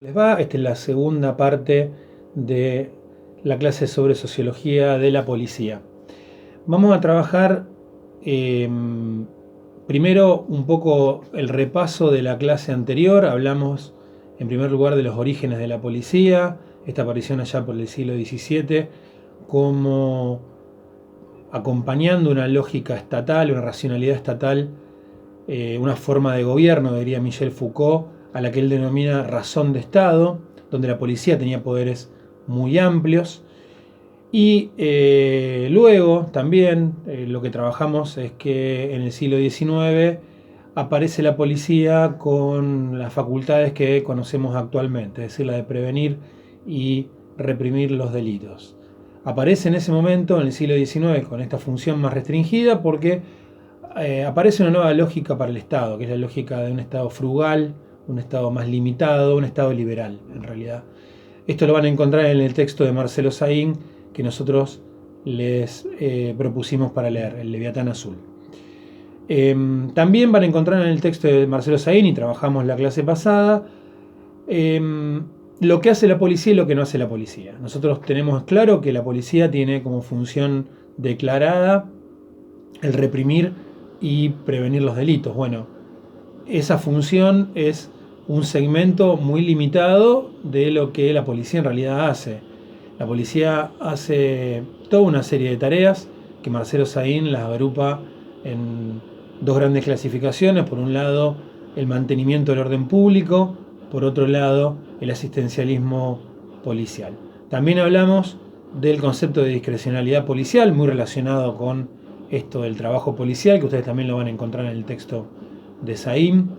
Les va, esta es la segunda parte de la clase sobre sociología de la policía. Vamos a trabajar primero un poco el repaso de la clase anterior. Hablamos en primer lugar de los orígenes de la policía, esta aparición allá por el siglo XVII, como acompañando una lógica estatal, una racionalidad estatal, una forma de gobierno, diría Michel Foucault, a la que él denomina razón de Estado, donde la policía tenía poderes muy amplios. Y luego también lo que trabajamos es que en el siglo XIX aparece la policía con las facultades que conocemos actualmente, es decir, la de prevenir y reprimir los delitos. Aparece en ese momento, en el siglo XIX, con esta función más restringida porque aparece una nueva lógica para el Estado, que es la lógica de un Estado frugal, un Estado más limitado, un Estado liberal, en realidad. Esto lo van a encontrar en el texto de Marcelo Saín, que nosotros les propusimos para leer, el Leviatán Azul. También van a encontrar en el texto de Marcelo Saín, y trabajamos la clase pasada, lo que hace la policía y lo que no hace la policía. Nosotros tenemos claro que la policía tiene como función declarada el reprimir y prevenir los delitos. Bueno, esa función es un segmento muy limitado de lo que la policía en realidad hace. La policía hace toda una serie de tareas que Marcelo Saín las agrupa en dos grandes clasificaciones. Por un lado, el mantenimiento del orden público, por otro lado, el asistencialismo policial. También hablamos del concepto de discrecionalidad policial, muy relacionado con esto del trabajo policial, que ustedes también lo van a encontrar en el texto de Saín,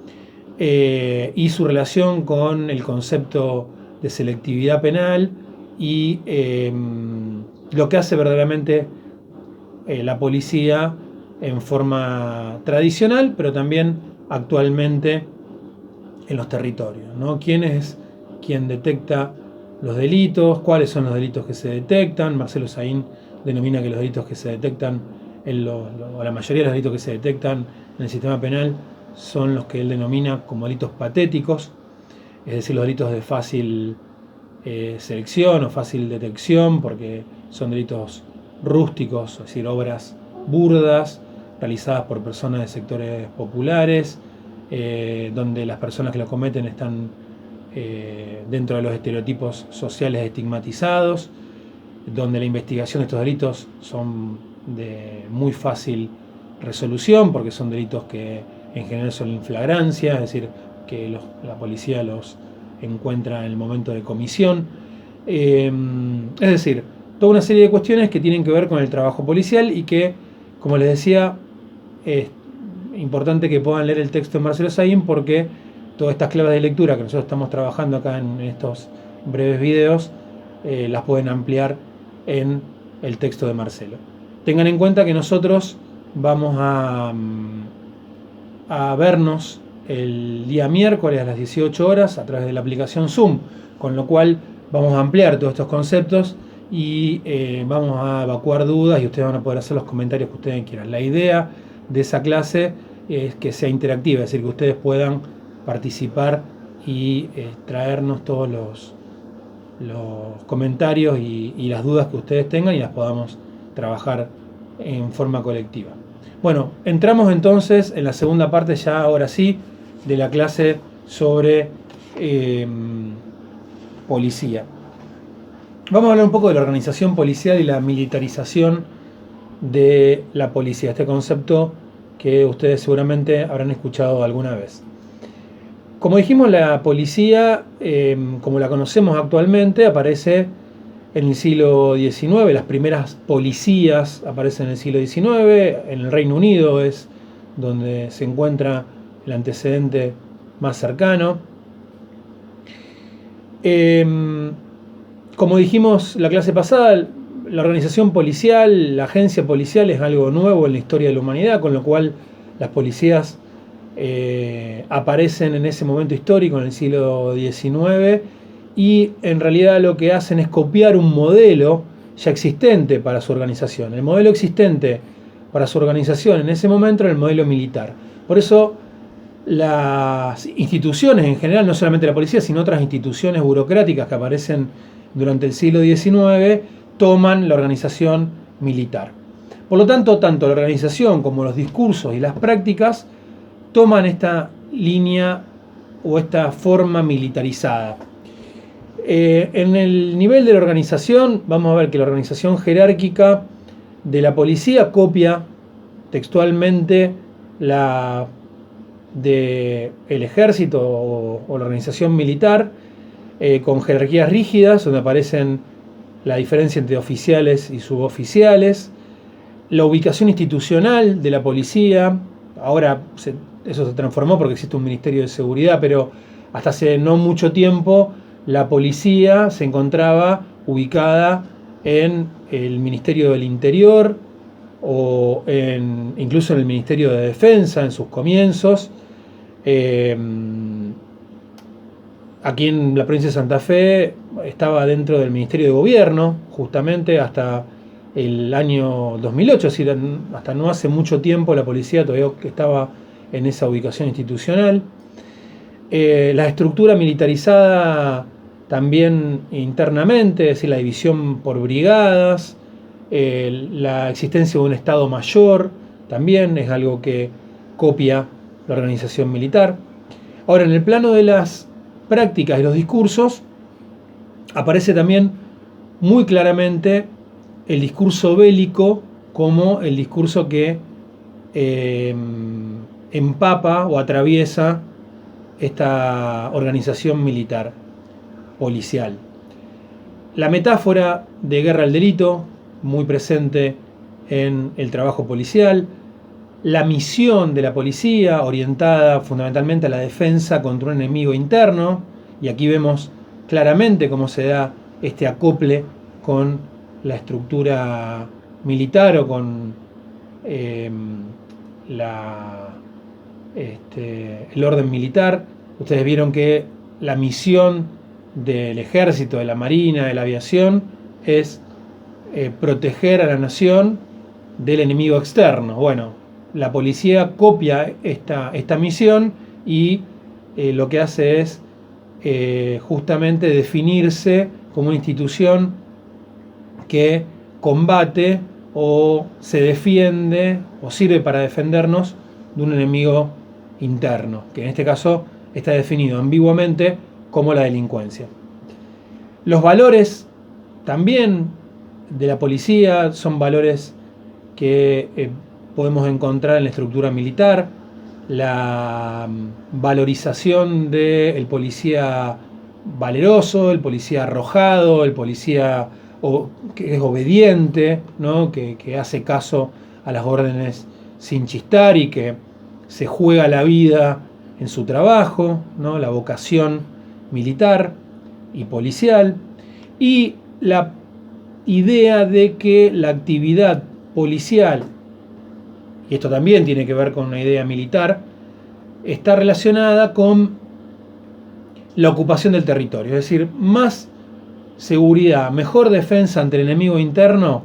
y su relación con el concepto de selectividad penal y lo que hace verdaderamente la policía en forma tradicional, pero también actualmente en los territorios, ¿no? ¿Quién es quien detecta los delitos? ¿Cuáles son los delitos que se detectan? Marcelo Saín denomina que los delitos que se detectan, o la mayoría de los delitos que se detectan en el sistema penal, son los que él denomina como delitos patéticos, es decir, los delitos de fácil selección o fácil detección, porque son delitos rústicos, es decir, obras burdas, realizadas por personas de sectores populares, donde las personas que lo cometen están dentro de los estereotipos sociales estigmatizados, donde la investigación de estos delitos son de muy fácil resolución, porque son delitos que en general son en flagrancia, es decir, que la policía los encuentra en el momento de comisión. Es decir, toda una serie de cuestiones que tienen que ver con el trabajo policial y que, como les decía, es importante que puedan leer el texto de Marcelo Saín, porque todas estas claves de lectura que nosotros estamos trabajando acá en estos breves videos las pueden ampliar en el texto de Marcelo. Tengan en cuenta que nosotros vamos a vernos el día miércoles a las 18 horas a través de la aplicación Zoom, con lo cual vamos a ampliar todos estos conceptos y vamos a evacuar dudas y ustedes van a poder hacer los comentarios que ustedes quieran. La idea de esa clase es que sea interactiva, es decir, que ustedes puedan participar y traernos todos los comentarios y las dudas que ustedes tengan, y las podamos trabajar en forma colectiva. Bueno, entramos entonces en la segunda parte, ya ahora sí, de la clase sobre policía. Vamos a hablar un poco de la organización policial y la militarización de la policía, este concepto que ustedes seguramente habrán escuchado alguna vez. Como dijimos, la policía, como la conocemos actualmente, aparece en el siglo XIX. Las primeras policías aparecen en el siglo XIX. En el Reino Unido es donde se encuentra el antecedente más cercano. Como dijimos la clase pasada, la organización policial, la agencia policial es algo nuevo en la historia de la humanidad, con lo cual las policías aparecen en ese momento histórico, en el siglo XIX, y en realidad lo que hacen es copiar un modelo ya existente para su organización. El modelo existente para su organización en ese momento era el modelo militar. Por eso Las instituciones en general, no solamente la policía, sino otras instituciones burocráticas que aparecen durante el siglo XIX, toman la organización militar. Por lo tanto, tanto la organización como los discursos y las prácticas toman esta línea o esta forma militarizada. En el nivel de la organización, vamos a ver que la organización jerárquica de la policía copia textualmente la del ejército o la organización militar, con jerarquías rígidas, donde aparecen la diferencia entre oficiales y suboficiales, la ubicación institucional de la policía. Ahora eso se transformó porque existe un Ministerio de Seguridad, pero hasta hace no mucho tiempo la policía se encontraba ubicada en el Ministerio del Interior o incluso en el Ministerio de Defensa en sus comienzos. Aquí en la provincia de Santa Fe estaba dentro del Ministerio de Gobierno, justamente hasta el año 2008, es decir, hasta no hace mucho tiempo la policía todavía estaba en esa ubicación institucional. La estructura militarizada también internamente, es decir, la división por brigadas, la existencia de un Estado Mayor también es algo que copia la organización militar. Ahora, en el plano de las prácticas y los discursos, aparece también muy claramente el discurso bélico como el discurso que empapa o atraviesa esta organización militar policial. La metáfora de guerra al delito, muy presente en el trabajo policial. La misión de la policía, orientada fundamentalmente a la defensa contra un enemigo interno, y aquí vemos claramente cómo se da este acople con la estructura militar o con el orden militar. Ustedes vieron que la misión del ejército, de la marina, de la aviación es proteger a la nación del enemigo externo. Bueno, la policía copia esta misión y lo que hace es justamente definirse como una institución que combate o se defiende o sirve para defendernos de un enemigo interno, que en este caso está definido ambiguamente como la delincuencia. Los valores también de la policía son valores que podemos encontrar en la estructura militar. La valorización del policía valeroso, el policía arrojado, el policía que es obediente, ¿no? que hace caso a las órdenes sin chistar y que se juega la vida en su trabajo, ¿no? La vocación militar y policial, y la idea de que la actividad policial, y esto también tiene que ver con una idea militar, está relacionada con la ocupación del territorio, es decir, más seguridad, mejor defensa ante el enemigo interno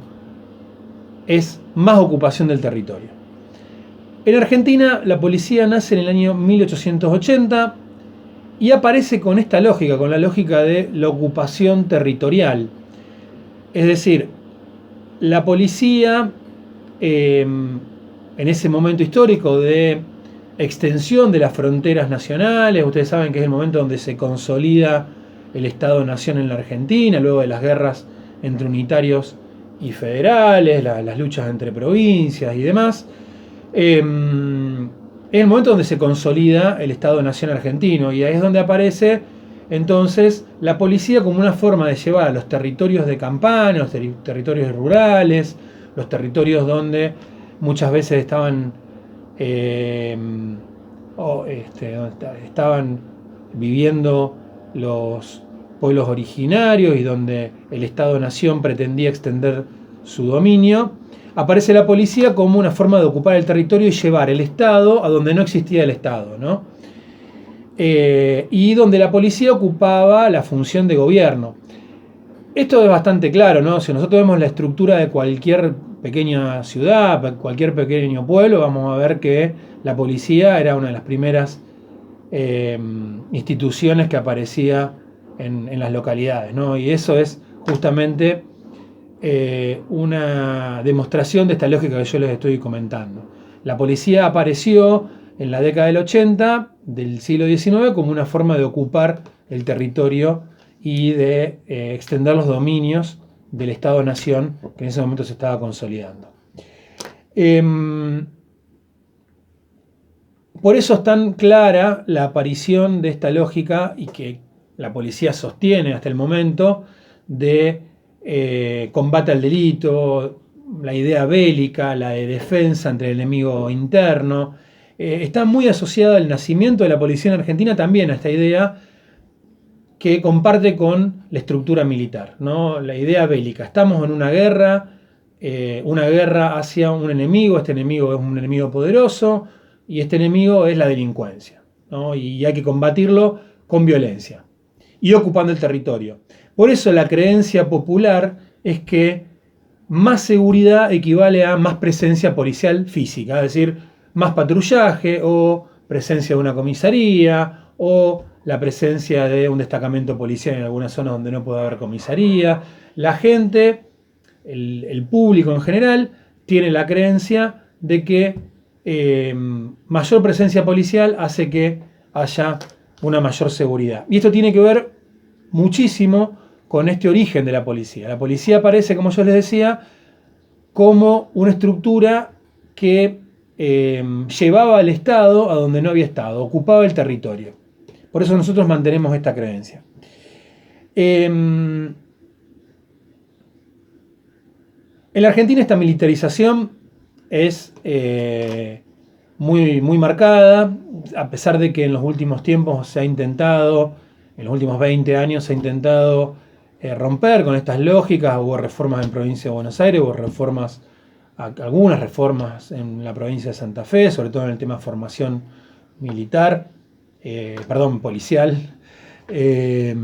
es más ocupación del territorio. En Argentina la policía nace en el año 1880 y aparece con esta lógica, con la lógica de la ocupación territorial. Es decir, la policía en ese momento histórico de extensión de las fronteras nacionales, ustedes saben que es el momento donde se consolida el Estado-Nación en la Argentina, luego de las guerras entre unitarios y federales, las luchas entre provincias y demás. Es el momento donde se consolida el Estado-Nación argentino y ahí es donde aparece entonces la policía como una forma de llevar a los territorios de campaña, los territorios rurales, los territorios donde muchas veces estaban estaban viviendo los pueblos originarios y donde el Estado-Nación pretendía extender su dominio. Aparece la policía como una forma de ocupar el territorio y llevar el Estado a donde no existía el Estado, ¿no? Y donde la policía ocupaba la función de gobierno. Esto es bastante claro, ¿no? Si nosotros vemos la estructura de cualquier pequeña ciudad, cualquier pequeño pueblo, vamos a ver que la policía era una de las primeras instituciones que aparecía en las localidades, ¿no? Y eso es justamente una demostración de esta lógica que yo les estoy comentando. La policía apareció en la década del 80 del siglo XIX como una forma de ocupar el territorio y de extender los dominios del Estado-Nación que en ese momento se estaba consolidando. Por eso es tan clara la aparición de esta lógica y que la policía sostiene hasta el momento de combate al delito, la idea bélica, la de defensa ante el enemigo interno. Está muy asociada al nacimiento de la policía en Argentina también a esta idea que comparte con la estructura militar, ¿no? La idea bélica. Estamos en una guerra hacia un enemigo, este enemigo es un enemigo poderoso y este enemigo es la delincuencia, ¿no? Y hay que combatirlo con violencia y ocupando el territorio. Por eso la creencia popular es que más seguridad equivale a más presencia policial física, es decir, más patrullaje o presencia de una comisaría o la presencia de un destacamento policial en alguna zona donde no puede haber comisaría. La gente, el público en general, tiene la creencia de que mayor presencia policial hace que haya una mayor seguridad. Y esto tiene que ver muchísimo con este origen de la policía. La policía aparece, como yo les decía, como una estructura que llevaba al Estado a donde no había Estado, ocupaba el territorio. Por eso nosotros mantenemos esta creencia. En la Argentina esta militarización es muy marcada, a pesar de que en los últimos tiempos se ha intentado, en los últimos 20 años se ha intentado romper con estas lógicas. Hubo reformas en provincia de Buenos Aires, hubo algunas reformas en la provincia de Santa Fe, sobre todo en el tema de formación militar, policial. Es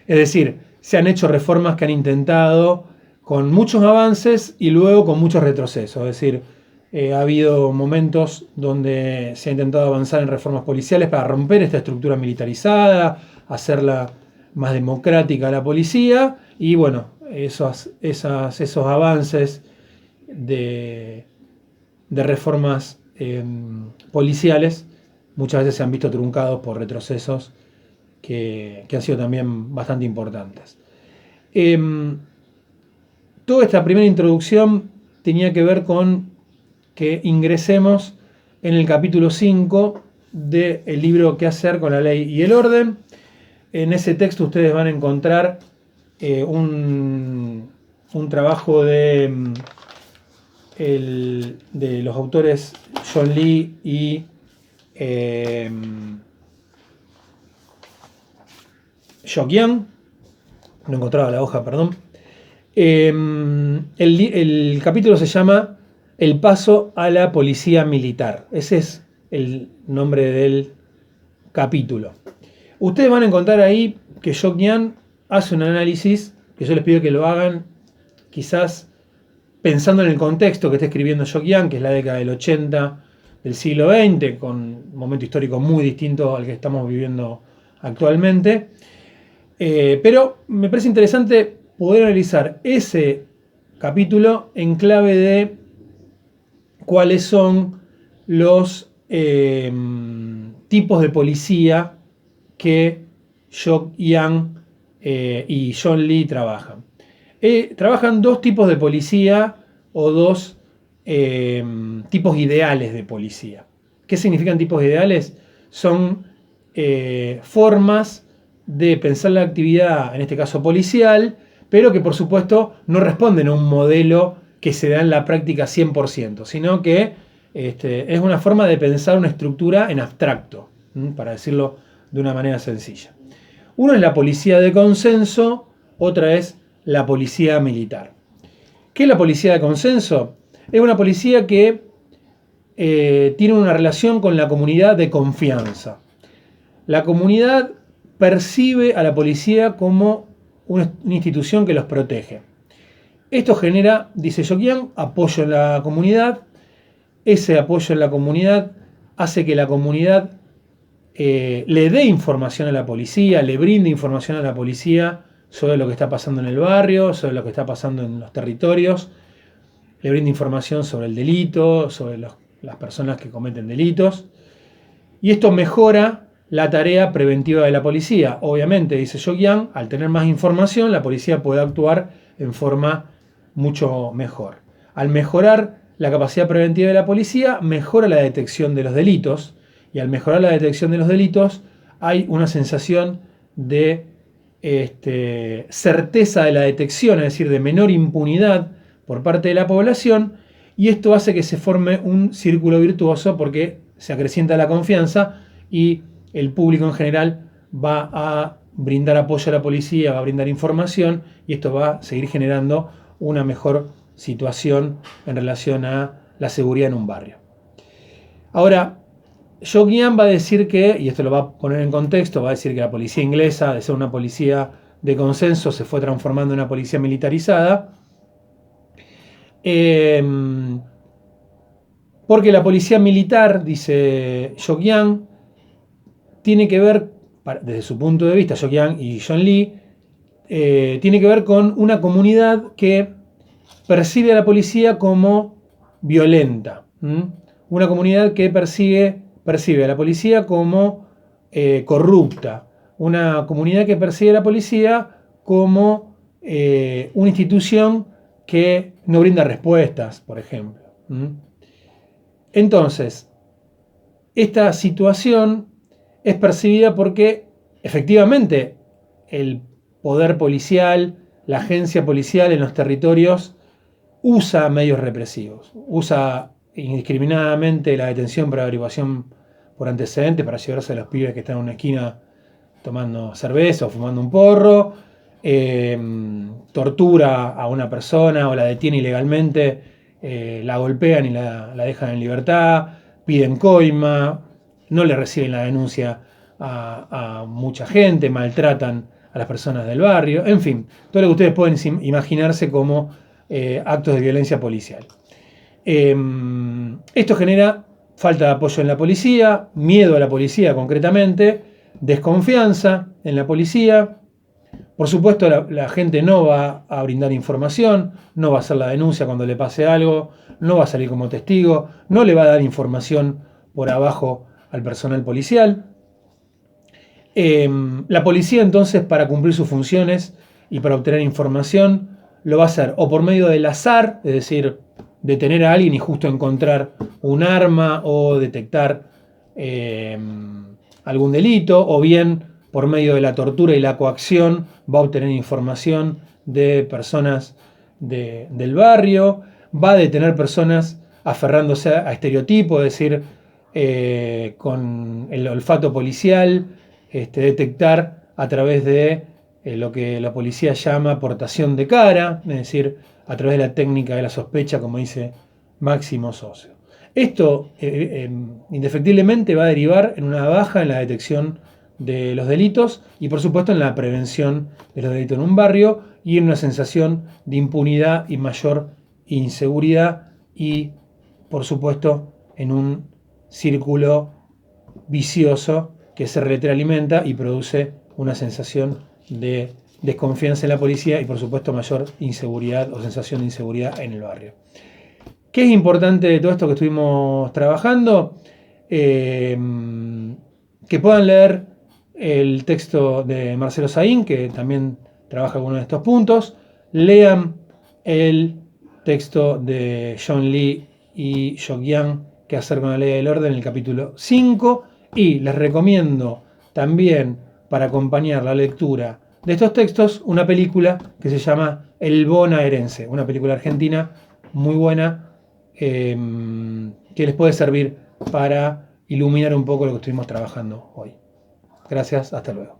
decir, se han hecho reformas que han intentado con muchos avances y luego con muchos retrocesos. Es decir, ha habido momentos donde se ha intentado avanzar en reformas policiales para romper esta estructura militarizada, hacerla más democrática a la policía, y bueno, esos avances de reformas policiales muchas veces se han visto truncados por retrocesos que han sido también bastante importantes. Toda esta primera introducción tenía que ver con que ingresemos en el capítulo 5 del libro ¿Qué hacer con la ley y el orden? En ese texto ustedes van a encontrar un trabajo de los autores John Lee y Yokyang. No encontraba la hoja, perdón. El capítulo se llama El paso a la policía militar. Ese es el nombre del capítulo. Ustedes van a encontrar ahí que Yokyang hace un análisis que yo les pido que lo hagan quizás pensando en el contexto que está escribiendo Yokyang, que es la década del 80 del siglo XX, con un momento histórico muy distinto al que estamos viviendo actualmente. Pero me parece interesante poder analizar ese capítulo en clave de cuáles son los tipos de policía que Yokyang y John Lee trabajan. Trabajan dos tipos de policía o dos tipos ideales de policía. ¿Qué significan tipos ideales? Son formas de pensar la actividad, en este caso policial, pero que por supuesto no responden a un modelo que se da en la práctica 100%, sino que es una forma de pensar una estructura en abstracto, para decirlo de una manera sencilla. Uno es la policía de consenso, otra es la policía militar. ¿Qué es la policía de consenso? Es una policía que tiene una relación con la comunidad de confianza. La comunidad percibe a la policía como una institución que los protege. Esto genera, dice Yokyang, apoyo en la comunidad. Ese apoyo en la comunidad hace que la comunidad le dé información a la policía, le brinde información a la policía sobre lo que está pasando en el barrio, sobre lo que está pasando en los territorios, le brinda información sobre el delito, sobre las personas que cometen delitos. Y esto mejora la tarea preventiva de la policía. Obviamente, dice Yogian, al tener más información, la policía puede actuar en forma mucho mejor. Al mejorar la capacidad preventiva de la policía, mejora la detección de los delitos. Y al mejorar la detección de los delitos, hay una sensación de certeza de la detección, es decir, de menor impunidad por parte de la población, y esto hace que se forme un círculo virtuoso porque se acrecienta la confianza y el público en general va a brindar apoyo a la policía, va a brindar información, y esto va a seguir generando una mejor situación en relación a la seguridad en un barrio. Ahora, Yogian va a decir que, y esto lo va a poner en contexto, va a decir que la policía inglesa, de ser una policía de consenso, se fue transformando en una policía militarizada, porque la policía militar, dice Yogian, tiene que ver, desde su punto de vista, Yogian y John Lee, tiene que ver con una comunidad que percibe a la policía como violenta. Una comunidad que percibe a la policía como corrupta. Una comunidad que percibe a la policía como una institución que no brinda respuestas, por ejemplo. Entonces, esta situación es percibida porque efectivamente el poder policial, la agencia policial en los territorios usa medios represivos, usa indiscriminadamente la detención por averiguación por antecedentes para llevarse a los pibes que están en una esquina tomando cerveza o fumando un porro, tortura a una persona o la detiene ilegalmente, la golpean y la dejan en libertad, piden coima, no le reciben la denuncia a mucha gente, maltratan a las personas del barrio, en fin, todo lo que ustedes pueden imaginarse como actos de violencia policial. Esto genera falta de apoyo en la policía, miedo a la policía concretamente, desconfianza en la policía. Por supuesto, la gente no va a brindar información, no va a hacer la denuncia cuando le pase algo, no va a salir como testigo, no le va a dar información por abajo al personal policial. La policía entonces, para cumplir sus funciones y para obtener información, lo va a hacer o por medio del azar, es decir, detener a alguien y justo encontrar un arma o detectar algún delito, o bien por medio de la tortura y la coacción va a obtener información de personas del barrio, va a detener personas aferrándose a estereotipos, es decir, con el olfato policial, detectar a través de lo que la policía llama portación de cara, es decir, a través de la técnica de la sospecha, como dice Máximo Socio. Esto indefectiblemente va a derivar en una baja en la detección de los delitos y por supuesto en la prevención de los delitos en un barrio y en una sensación de impunidad y mayor inseguridad y por supuesto en un círculo vicioso que se retroalimenta y produce una sensación de desconfianza en la policía y por supuesto mayor inseguridad o sensación de inseguridad en el barrio. ¿Qué es importante de todo esto que estuvimos trabajando? Que puedan leer el texto de Marcelo Saín, que también trabaja con uno de estos puntos. Lean el texto de John Lee y Yogian, ¿Qué hacer con la ley del orden?, en el capítulo 5. Y les recomiendo también, para acompañar la lectura de estos textos, una película que se llama El Bonaerense, una película argentina muy buena, que les puede servir para iluminar un poco lo que estuvimos trabajando hoy. Gracias, hasta luego.